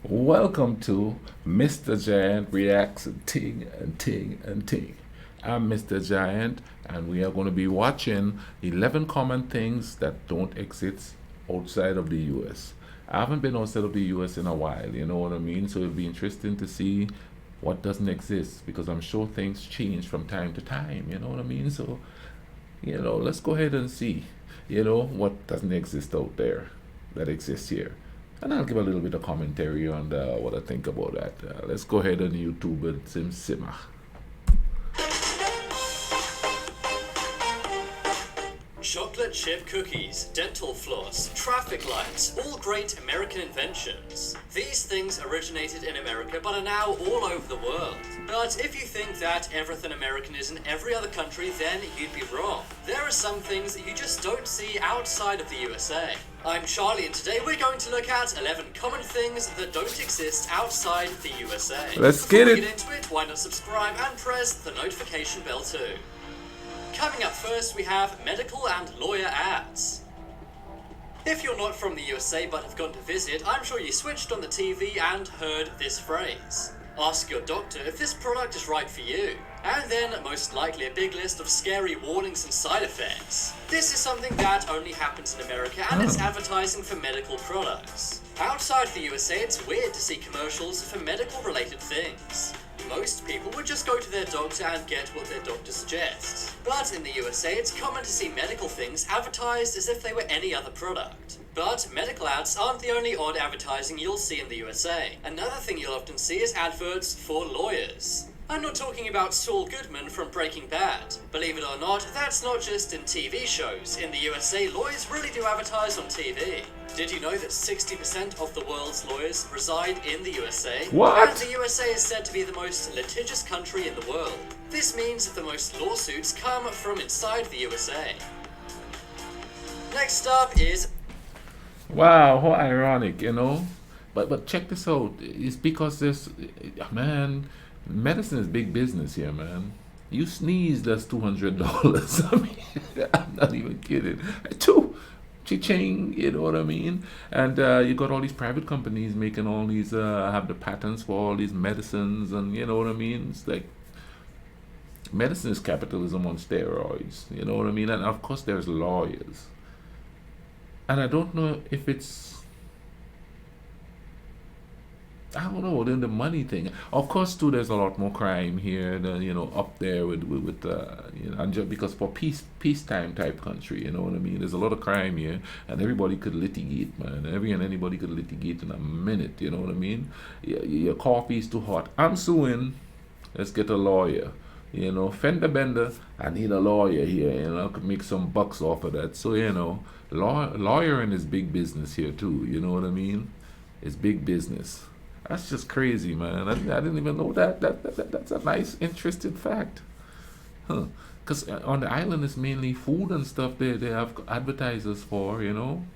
Welcome to Mr. Giant Reacts Ting and Ting and Ting. I'm Mr. Giant, and we are going to be watching 11 common things that don't exist outside of the US. I haven't been outside of the US in a while, you know what I mean? So it'll be interesting to see what doesn't exist because I'm sure things change from time to time, you know what I mean? So, let's go ahead and see, what doesn't exist out there that exists here. And I'll give a little bit of commentary on what I think about that. Let's go ahead and YouTube and Sim Simmer. Chocolate chip cookies, dental floss, traffic lights, all great American inventions. These things originated in America but are now all over the world. But if you think that everything American is in every other country, then you'd be wrong. There are some things that you just don't see outside of the USA. I'm Charlie, and today we're going to look at 11 common things that don't exist outside the USA. Let's Before get we it. get into it, why not subscribe and press the notification bell too. Coming up first, we have medical and lawyer ads. If you're not from the USA but have gone to visit, I'm sure you switched on the TV and heard this phrase. Ask your doctor if this product is right for you. And then, most likely, a big list of scary warnings and side effects. This is something that only happens in America, and it's advertising for medical products. Outside the USA, it's weird to see commercials for medical-related things. Most people would just go to their doctor and get what their doctor suggests. But in the USA, it's common to see medical things advertised as if they were any other product. But medical ads aren't the only odd advertising you'll see in the USA. Another thing you'll often see is adverts for lawyers. I'm not talking about Saul Goodman from Breaking Bad. Believe it or not, that's not just in TV shows. In the USA, lawyers really do advertise on TV. Did you know that 60% of the world's lawyers reside in the USA? What? And the USA is said to be the most litigious country in the world. This means that the most lawsuits come from inside the USA. Next up is Wow, how ironic, you know? But check this out. It's because man, medicine is big business here, man. You sneeze, that's $200. I mean, I'm not even kidding. Two, cha-ching, you know what I mean? And you got all these private companies making all these, have the patents for all these medicines, and you know what I mean? It's like, medicine is capitalism on steroids, you know what I mean? And of course, there's lawyers. And I don't know if I don't know, then the money thing. Of course, too, there's a lot more crime here than, up there and just because for peacetime type country, you know what I mean? There's a lot of crime here, and everybody could litigate, man. Anybody could litigate in a minute, you know what I mean? Your coffee's too hot. I'm suing. Let's get a lawyer. Fender bender. I need a lawyer here. I could make some bucks off of that. So lawyering is big business here too. You know what I mean? It's big business. That's just crazy, man. I didn't even know that. That's a nice, interesting fact. Huh. Because on the island, it's mainly food and stuff they have advertisers for, In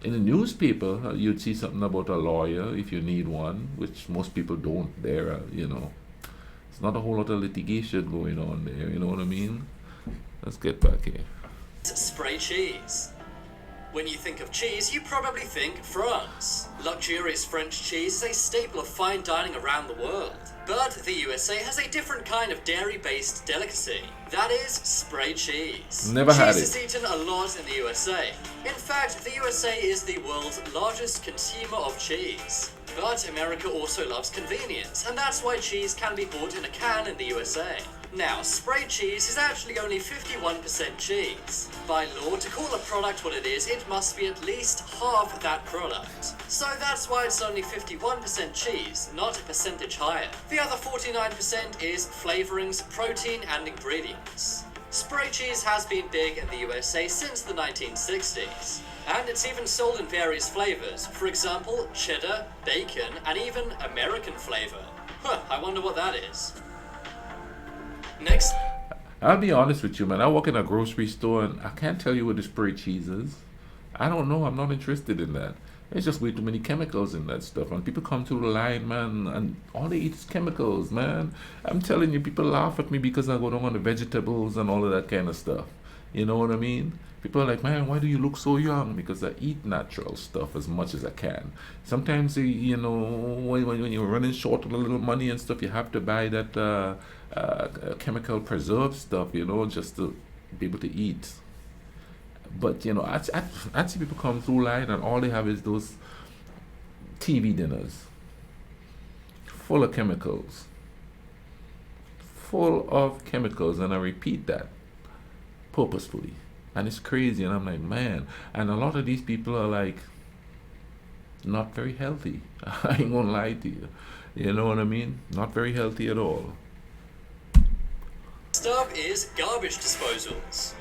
the newspaper, you'd see something about a lawyer if you need one, which most people don't there, It's not a whole lot of litigation going on there, you know what I mean? Let's get back here. spray cheese. When you think of cheese, you probably think France. Luxurious French cheese is a staple of fine dining around the world. But the USA has a different kind of dairy-based delicacy. That is spray cheese. Never had Cheese it. is eaten a lot in the USA. In fact, the USA is the world's largest consumer of cheese. But America also loves convenience, and that's why cheese can be bought in a can in the USA. Now, spray cheese is actually only 51% cheese. By law, to call a product what it is, it must be at least half that product. So that's why it's only 51% cheese, not a percentage higher. The other 49% is flavorings, protein, and ingredients. Spray cheese has been big in the USA since the 1960s. And it's even sold in various flavors. For example, cheddar, bacon, and even American flavor. I wonder what that is. Next. I'll be honest with you, man. I walk in a grocery store and I can't tell you what the spray cheese is. I don't know. I'm not interested in that. There's just way too many chemicals in that stuff. And people come through the line, man, and all they eat is chemicals, man. I'm telling you, people laugh at me because I go down on the vegetables and all of that kind of stuff. You know what I mean? People are like, man, why do you look so young? Because I eat natural stuff as much as I can. Sometimes, when you're running short of a little money and stuff, you have to buy that chemical preserved stuff, just to be able to eat. But, I see people come through line and all they have is those TV dinners full of chemicals. Full of chemicals, and I repeat that purposefully. And it's crazy, and I'm like, man. And a lot of these people are like, not very healthy. I ain't gonna lie to you. You know what I mean? Not very healthy at all. Next up is garbage disposals.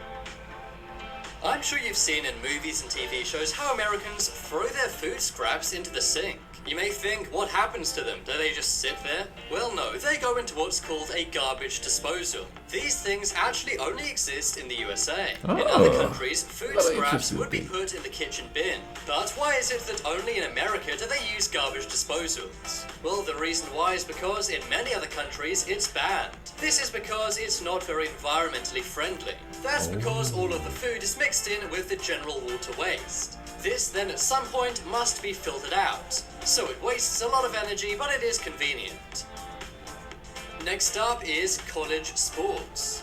I'm sure you've seen in movies and TV shows how Americans throw their food scraps into the sink. You may think, what happens to them? Do they just sit there? Well, no, they go into what's called a garbage disposal. These things actually only exist in the USA. In other countries, food scraps would be put in the kitchen bin. But why is it that only in America do they use garbage disposals? Well, the reason why is because in many other countries it's banned. This is because it's not very environmentally friendly. That's because all of the food is mixed in with the general water waste. This then at some point must be filtered out. So it wastes a lot of energy, but it is convenient. Next up is college sports.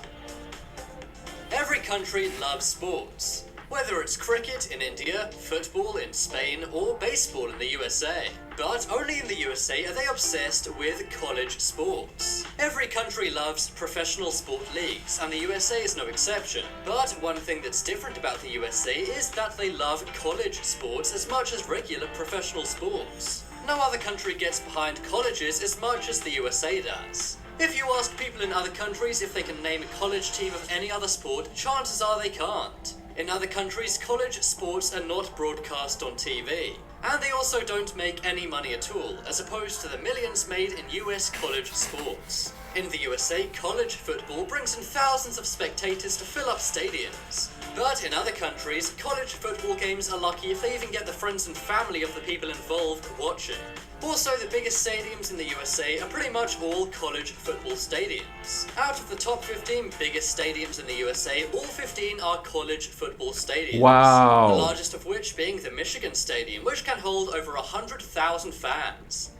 Every country loves sports. Whether it's cricket in India, football in Spain, or baseball in the USA. But only in the USA are they obsessed with college sports. Every country loves professional sport leagues, and the USA is no exception. But one thing that's different about the USA is that they love college sports as much as regular professional sports. No other country gets behind colleges as much as the USA does. If you ask people in other countries if they can name a college team of any other sport, chances are they can't. In other countries, college sports are not broadcast on TV. And they also don't make any money at all, as opposed to the millions made in US college sports. In the USA, college football brings in thousands of spectators to fill up stadiums. But in other countries, college football games are lucky if they even get the friends and family of the people involved watching. Also, the biggest stadiums in the USA are pretty much all college football stadiums. Out of the top 15 biggest stadiums in the USA, all 15 are college football stadiums. Wow. The largest of which being the Michigan Stadium, which can hold over 100,000 fans.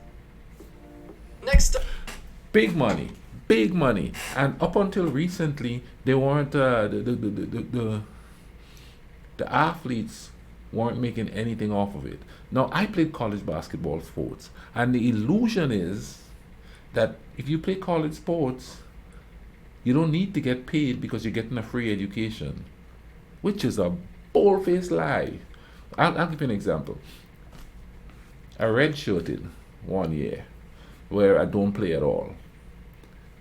Next up. Big money. Big money. And up until recently, they weren't, the athletes weren't making anything off of it. Now, I played college basketball sports, and the illusion is that if you play college sports, you don't need to get paid because you're getting a free education, which is a bold-faced lie. I'll give you an example. I redshirted 1 year where I don't play at all.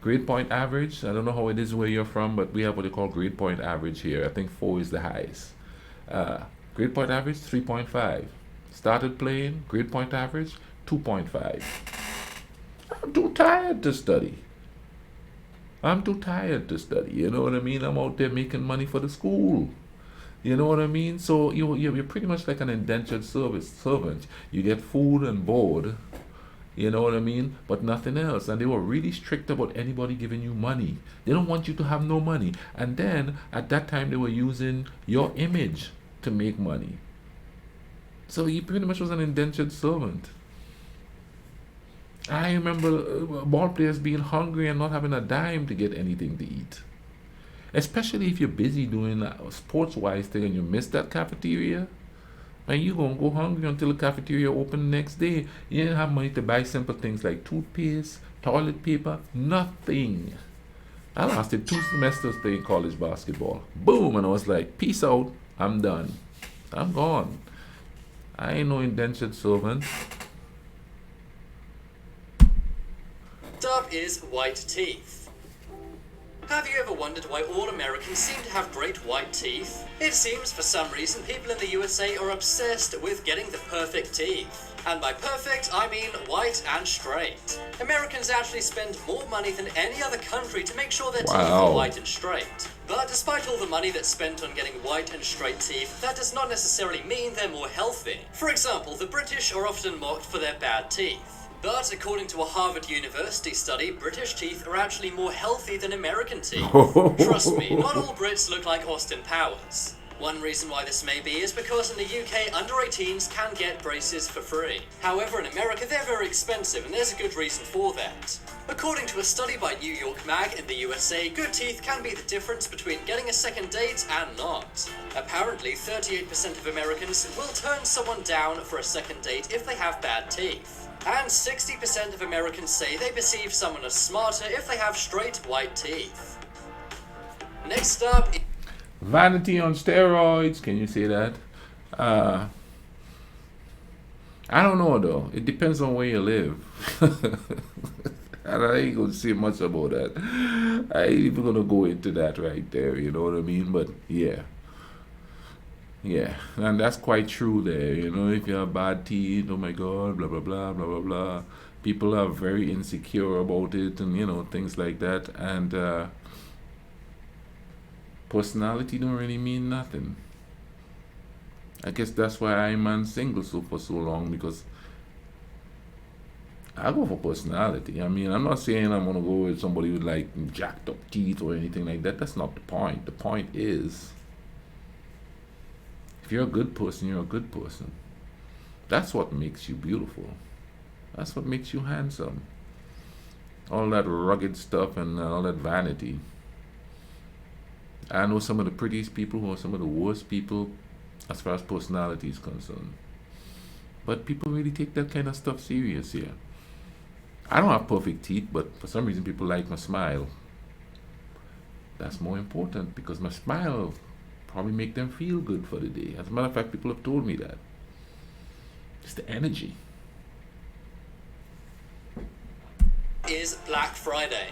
Grade point average, I don't know how it is where you're from, but we have what they call grade point average here. I think 4 is the highest. Grade point average, 3.5. Started playing, grade point average, 2.5. I'm too tired to study. You know what I mean? I'm out there making money for the school. You know what I mean? So you're pretty much like an indentured servant. You get food and board. You know what I mean? But nothing else. And they were really strict about anybody giving you money. They don't want you to have no money. And then at that time they were using your image to make money. So he pretty much was an indentured servant. I remember ball players being hungry and not having a dime to get anything to eat. Especially if you're busy doing a sports-wise thing and you miss that cafeteria. And you're going to go hungry until the cafeteria open the next day. You didn't have money to buy simple things like toothpaste, toilet paper, nothing. I lasted 2 semesters playing college basketball. Boom! And I was like, peace out, I'm done. I'm gone. I ain't no indentured servant. Next up is white teeth. Have you ever wondered why all Americans seem to have great white teeth? It seems for some reason people in the USA are obsessed with getting the perfect teeth. And by perfect, I mean white and straight. Americans actually spend more money than any other country to make sure their teeth are white and straight. But despite all the money that's spent on getting white and straight teeth, that does not necessarily mean they're more healthy. For example, the British are often mocked for their bad teeth. But according to a Harvard University study, British teeth are actually more healthy than American teeth. Trust me, not all Brits look like Austin Powers. One reason why this may be is because in the UK, under 18s can get braces for free. However, in America, they're very expensive, and there's a good reason for that. According to a study by New York Mag, in the USA, good teeth can be the difference between getting a second date and not. Apparently, 38% of Americans will turn someone down for a second date if they have bad teeth. And 60% of Americans say they perceive someone as smarter if they have straight white teeth. Next up... Vanity on steroids, can you say that? I don't know though. It depends on where you live. And I ain't gonna say much about that. I ain't even gonna go into that right there, you know what I mean? But yeah. Yeah, and that's quite true there, you know, if you have bad teeth, oh my god, blah blah blah, blah blah blah. People are very insecure about it and, you know, things like that. And personality don't really mean nothing. I guess that's why I'm single for so long, because I go for personality. I mean, I'm not saying I'm gonna go with somebody with like jacked up teeth or anything like that. That's not the point. The point is, if you're a good person, you're a good person. That's what makes you beautiful. That's what makes you handsome. All that rugged stuff and all that vanity. I know some of the prettiest people who are some of the worst people as far as personality is concerned. But people really take that kind of stuff serious here. I don't have perfect teeth, but for some reason people like my smile. That's more important, because my smile probably make them feel good for the day. As a matter of fact, people have told me that. It's the energy. Is Black Friday.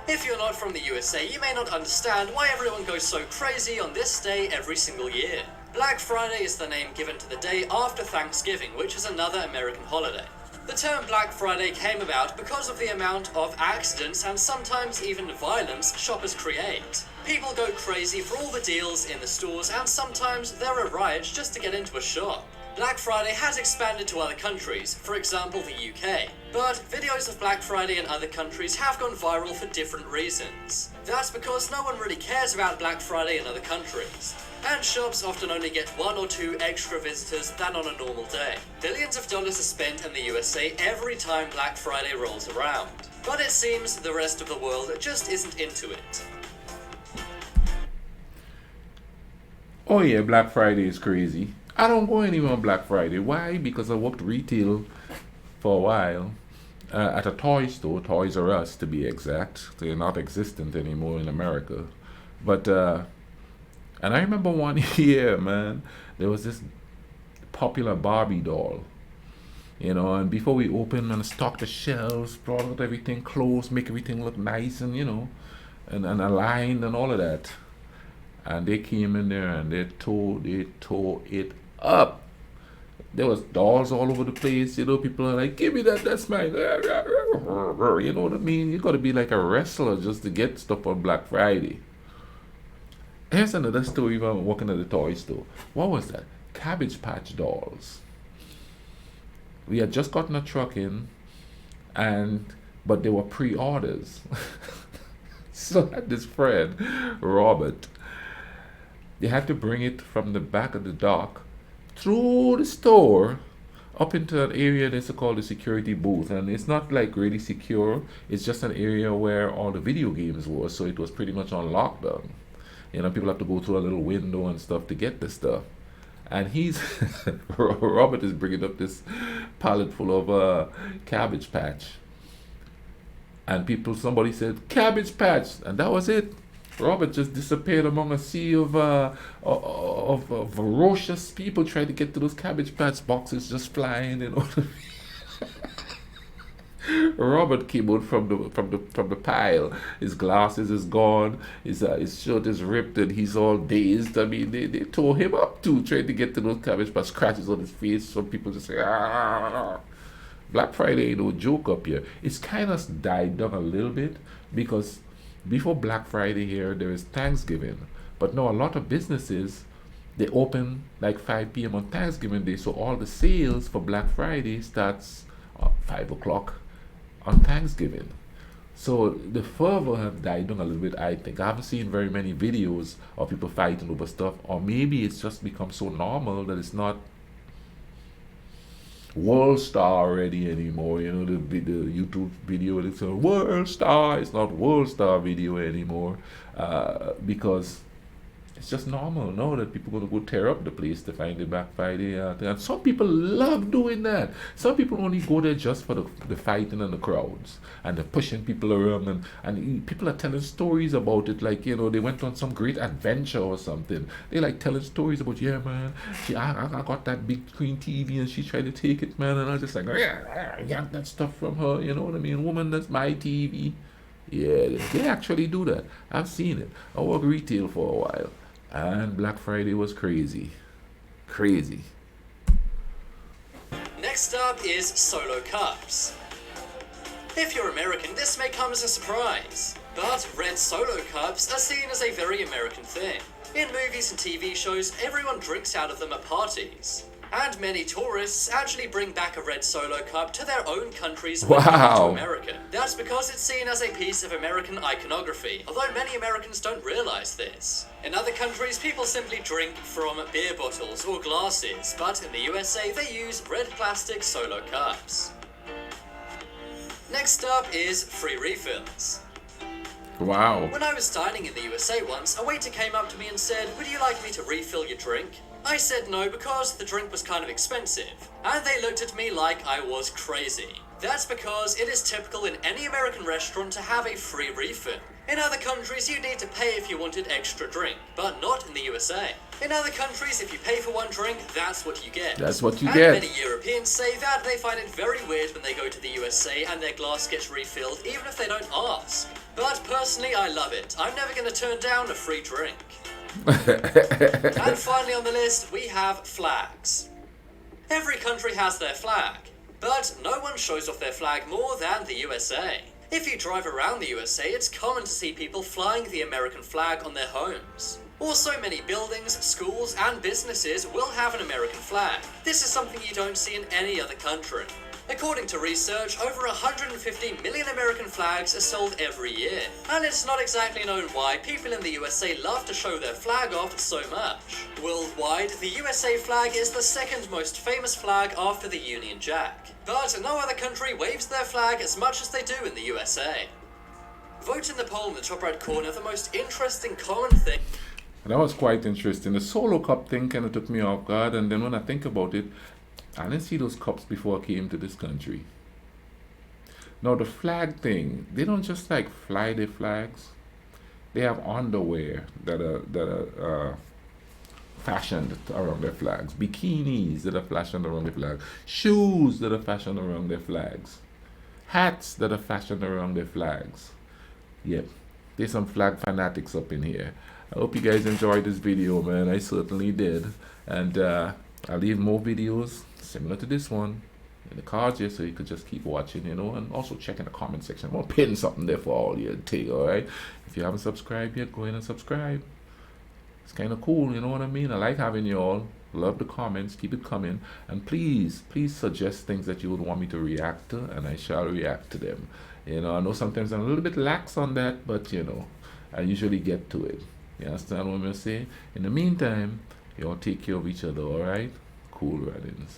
If you're not from the USA, you may not understand why everyone goes so crazy on this day every single year. Black Friday is the name given to the day after Thanksgiving, which is another American holiday. The term Black Friday came about because of the amount of accidents and sometimes even violence shoppers create. People go crazy for all the deals in the stores, and sometimes there are riots just to get into a shop. Black Friday has expanded to other countries, for example the UK, but videos of Black Friday in other countries have gone viral for different reasons. That's because no one really cares about Black Friday in other countries, and shops often only get 1 or 2 extra visitors than on a normal day. Billions of dollars are spent in the USA every time Black Friday rolls around, but it seems the rest of the world just isn't into it. Oh yeah, Black Friday is crazy. I don't go anywhere on Black Friday. Why? Because I worked retail for a while at a toy store, Toys R Us to be exact. They're not existent anymore in America. But, and I remember one year, man, there was this popular Barbie doll. You know, and before we opened and stocked the shelves, brought out everything closed, make everything look nice and, you know, and aligned and all of that. And they came in there and they tore it up. There was dolls all over the place, you know. People are like, give me that, that's mine. You know what I mean? You gotta be like a wrestler just to get stuff on Black Friday. Here's another story about working at the toy store. What was that? Cabbage Patch dolls. We had just gotten a truck in, but they were pre-orders. So I had this friend, Robert. They had to bring it from the back of the dock through the store up into an area that's called the security booth, and it's not like really secure. It's just an area where all the video games were, so it was pretty much on lockdown. You know, people have to go through a little window and stuff to get the stuff. And he's Robert is bringing up this pallet full of Cabbage Patch, and somebody said Cabbage Patch, and that was it. Robert just disappeared among a sea of ferocious people trying to get to those Cabbage Patch boxes, just flying, you know. Robert came out from the pile. His glasses is gone. His shirt is ripped, and he's all dazed. I mean, they tore him up too, trying to get to those Cabbage Patch, scratches on his face. Some people just say, ah. Black Friday ain't no joke up here. It's kind of died down a little bit, because before Black Friday here, there is Thanksgiving. But now a lot of businesses, they open like 5 p.m. on Thanksgiving Day, so all the sales for Black Friday starts 5 o'clock on Thanksgiving. So the fervor have died down a little bit, I think. I haven't seen very many videos of people fighting over stuff, or maybe it's just become so normal that it's not World Star already anymore. You know, the YouTube video, it's a World Star. It's not World Star video anymore, because it's just normal now that people going to go tear up the place to find the Black Friday thing. And some people love doing that. Some people only go there just for the fighting and the crowds and the pushing people around. And people are telling stories about it, like, you know, they went on some great adventure or something. They like telling stories about, yeah, man, I got that big screen TV and she tried to take it, man. And I was just like, yeah, yank that stuff from her. You know what I mean? Woman, that's my TV. Yeah, they actually do that. I've seen it. I worked retail for a while. And Black Friday was crazy. Crazy. Next up is Solo Cups. If you're American, this may come as a surprise, but red Solo Cups are seen as a very American thing. In movies and TV shows, everyone drinks out of them at parties. And many tourists actually bring back a red Solo Cup to their own countries when they come to America. That's because it's seen as a piece of American iconography, although many Americans don't realize this. In other countries, people simply drink from beer bottles or glasses, but in the USA, they use red plastic Solo Cups. Next up is free refills. Wow. When I was dining in the USA once, a waiter came up to me and said, "Would you like me to refill your drink?" I said no because the drink was kind of expensive, and they looked at me like I was crazy. That's because it is typical in any American restaurant to have a free refill. In other countries, you need to pay if you wanted extra drink, but not in the USA. In other countries, if you pay for one drink, that's what you get. That's what you and get. Many Europeans say that they find it very weird when they go to the USA and their glass gets refilled, even if they don't ask. But personally, I love it. I'm never going to turn down a free drink. And finally on the list, we have flags. Every country has their flag, but no one shows off their flag more than the USA. If you drive around the USA, it's common to see people flying the American flag on their homes. Also, many buildings, schools, and businesses will have an American flag. This is something you don't see in any other country. According to research, over 150 million American flags are sold every year. And it's not exactly known why people in the USA love to show their flag off so much. Worldwide, the USA flag is the second most famous flag after the Union Jack. But no other country waves their flag as much as they do in the USA. Vote in the poll in the top right corner the most interesting common thing. That was quite interesting. The Solo Cup thing kind of took me off guard, and then when I think about it, I didn't see those cups before I came to this country. Now the flag thing, they don't just like fly their flags. They have underwear that are fashioned around their flags, bikinis that are fashioned around their flags, shoes that are fashioned around their flags, hats that are fashioned around their flags. Yep, there's some flag fanatics up in here. I hope you guys enjoyed this video, man. I certainly did. And I'll leave more videos similar to this one in the cards here, so you could just keep watching, you know, and also check in the comment section. I'm gonna pin something there for all you take, alright? If you haven't subscribed yet, go ahead and subscribe. It's kind of cool, you know what I mean? I like having you all. Love the comments, keep it coming, and please suggest things that you would want me to react to, and I shall react to them. You know, I know sometimes I'm a little bit lax on that, but you know, I usually get to it. You understand what I'm saying? In the meantime, you all take care of each other, alright? Cool runnings.